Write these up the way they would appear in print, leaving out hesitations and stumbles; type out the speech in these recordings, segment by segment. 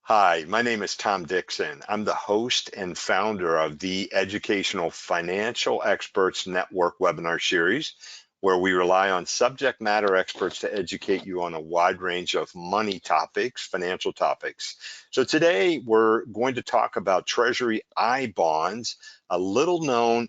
Hi, my name is Tom Dixon. I'm the host and founder of the Educational Financial Experts Network webinar series, where we rely on subject matter experts to educate you on a wide range of money topics, financial topics. So today we're going to talk about Treasury I Bonds, a little known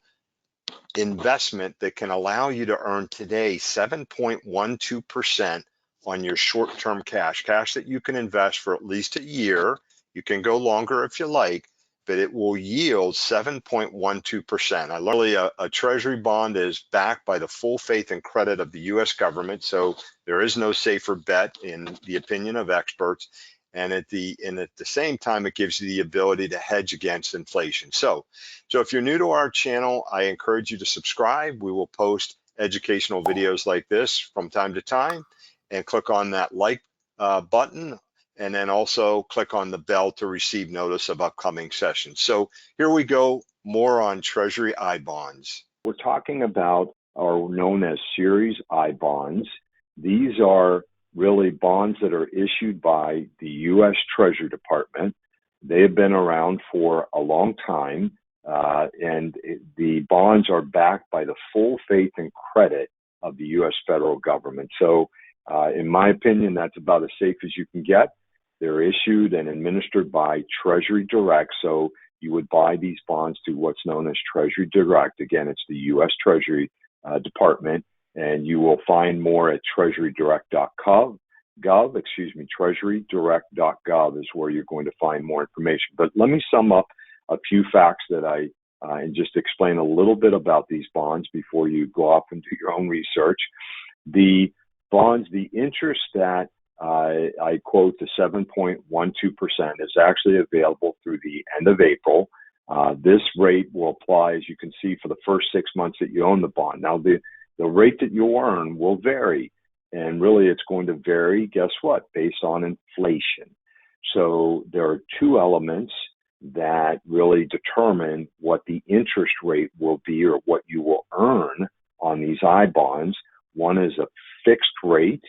investment that can allow you to earn today 7.12% on your short-term cash that you can invest for at least a year. You can go longer if you like, but it will yield 7.12%. Literally, a treasury bond is backed by the full faith and credit of the US government, so there is no safer bet in the opinion of experts. And at the same time, it gives you the ability to hedge against inflation. So if you're new to our channel, I encourage you to subscribe. We will post educational videos like this from time to time, and click on that like button, and then also click on the bell to receive notice of upcoming sessions. So here we go, more on Treasury I Bonds. We're talking about are known as Series I Bonds. These are really bonds that are issued by the US Treasury Department. They have been around for a long time, and the bonds are backed by the full faith and credit of the US federal government. So in my opinion, that's about as safe as you can get. They're issued and administered by Treasury Direct. So you would buy these bonds through what's known as Treasury Direct. Again, it's the US Treasury Department. And you will find more at treasurydirect.gov. Treasurydirect.gov is where you're going to find more information. But let me sum up a few facts that and just explain a little bit about these bonds before you go off and do your own research. The bonds, the interest that I quote, the 7.12% is actually available through the end of April. This rate will apply, as you can see, for the first 6 months that you own the bond. Now, the rate that you'll earn will vary, and really it's going to vary, guess what, based on inflation. So there are two elements that really determine what the interest rate will be, or what you will earn on these I bonds. One is a fixed rate,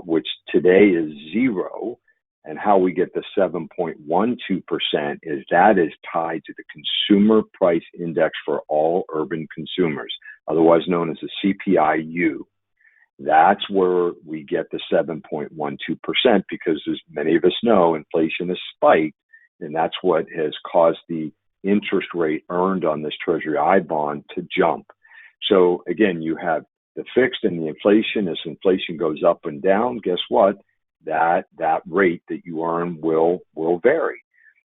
which today is 0, and how we get the 7.12% is that is tied to the Consumer Price Index for all urban consumers, otherwise known as the CPI-U. That's where we get the 7.12%, because as many of us know, inflation has spiked, and that's what has caused the interest rate earned on this Treasury I bond to jump. So again, you have the fixed and the inflation. As inflation goes up and down, guess what? That rate that you earn will vary.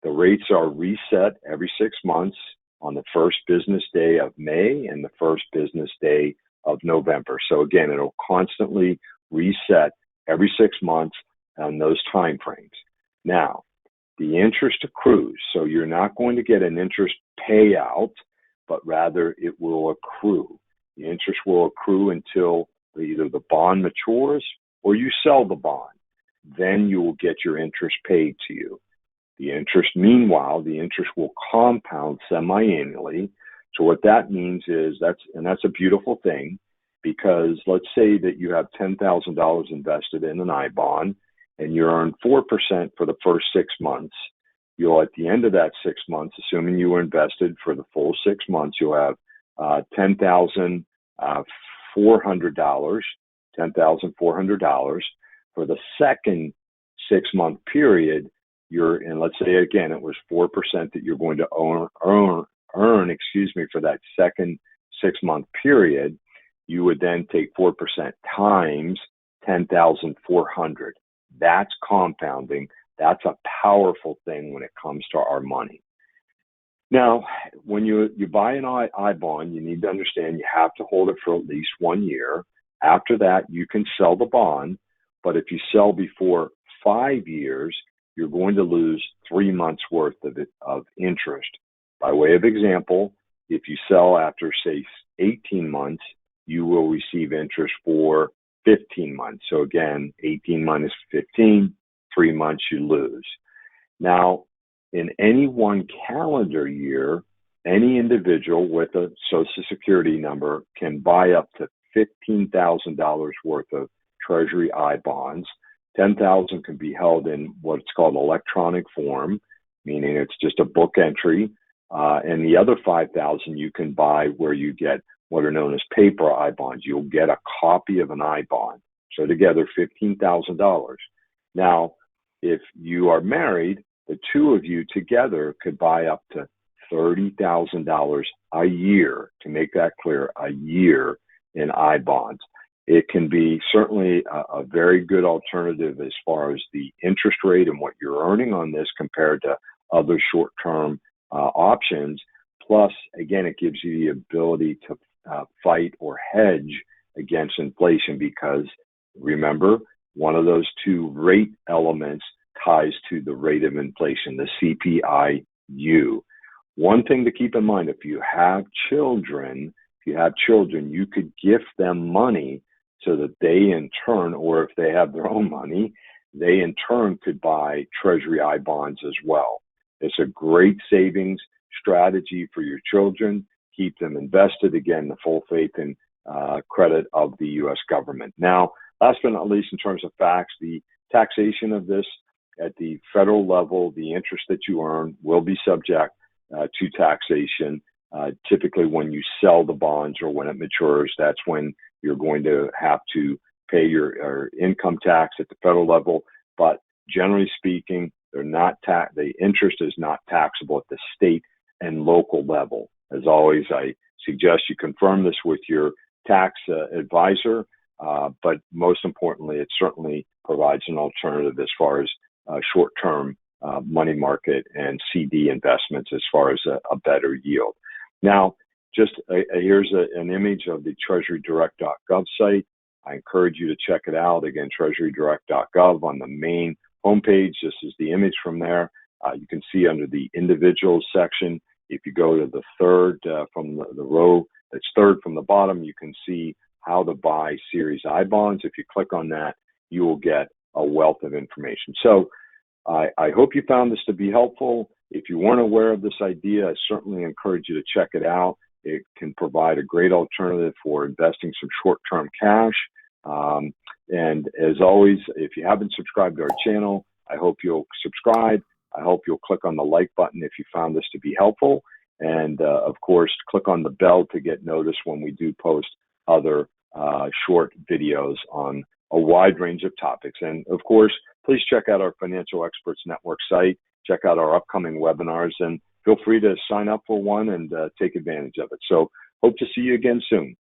The rates are reset every 6 months on the first business day of May and the first business day of November. So again, it'll constantly reset every 6 months on those time frames. Now, the interest accrues. So you're not going to get an interest payout, but rather it will accrue. The interest will accrue until either the bond matures or you sell the bond. Then you will get your interest paid to you. The interest, meanwhile, the interest will compound semi-annually. So what that means is that's a beautiful thing, because let's say that you have $10,000 invested in an I bond and you earn 4% for the first 6 months. You'll, at the end of that 6 months, assuming you were invested for the full 6 months, you'll have $10,400. $10,400 for the second 6 month period. And let's say again it was 4% that you're going to earn for that second 6 month period. You would then take 4% times 10,400. That's compounding. That's a powerful thing when it comes to our money. Now, when you buy an I bond, you need to understand you have to hold it for at least 1 year. After that, you can sell the bond, but if you sell before 5 years, you're going to lose 3 months worth of interest. By way of example, if you sell after, say, 18 months, you will receive interest for 15 months. So again, 18 minus 15, 3 months you lose. Now, in any one calendar year, any individual with a Social Security number can buy up to $15,000 worth of Treasury I bonds $10,000 can be held in what's called electronic form, meaning it's just a book entry. And the other $5,000 you can buy where you get what are known as paper I bonds. You'll get a copy of an I bond. So together, $15,000. Now, if you are married, the two of you together could buy up to $30,000 a year, to make that clear, a year in I bonds. It can be certainly a very good alternative as far as the interest rate and what you're earning on this compared to other short-term options. Plus, again, it gives you the ability to fight or hedge against inflation because, remember, one of those two rate elements ties to the rate of inflation, the CPI-U. One thing to keep in mind, if you have children, you could gift them money so that they in turn, or if they have their own money, they in turn could buy Treasury I bonds as well. It's a great savings strategy for your children. Keep them invested, again, the full faith and credit of the U.S. government. Now, last but not least, in terms of facts, the taxation of this at the federal level, the interest that you earn will be subject to taxation. Typically, when you sell the bonds or when it matures, that's when you're going to have to pay your income tax at the federal level. But generally speaking, the interest is not taxable at the state and local level. As always, I suggest you confirm this with your tax advisor, but most importantly, it certainly provides an alternative as far as short-term money market and CD investments as far as a better yield. Now, just here's an image of the treasurydirect.gov site. I encourage you to check it out. Again, treasurydirect.gov on the main homepage. This is the image from there. You can see under the individuals section, if you go to the third from the row that's third from the bottom, you can see how to buy Series I bonds. If you click on that, you will get a wealth of information. So I hope you found this to be helpful. If you weren't aware of this idea, I certainly encourage you to check it out. It can provide a great alternative for investing some short-term cash. And as always, if you haven't subscribed to our channel, I hope you'll subscribe. I hope you'll click on the like button if you found this to be helpful. And of course, click on the bell to get notice when we do post other short videos on a wide range of topics. And of course, please check out our Financial Experts Network site, check out our upcoming webinars, and feel free to sign up for one and take advantage of it. So hope to see you again soon.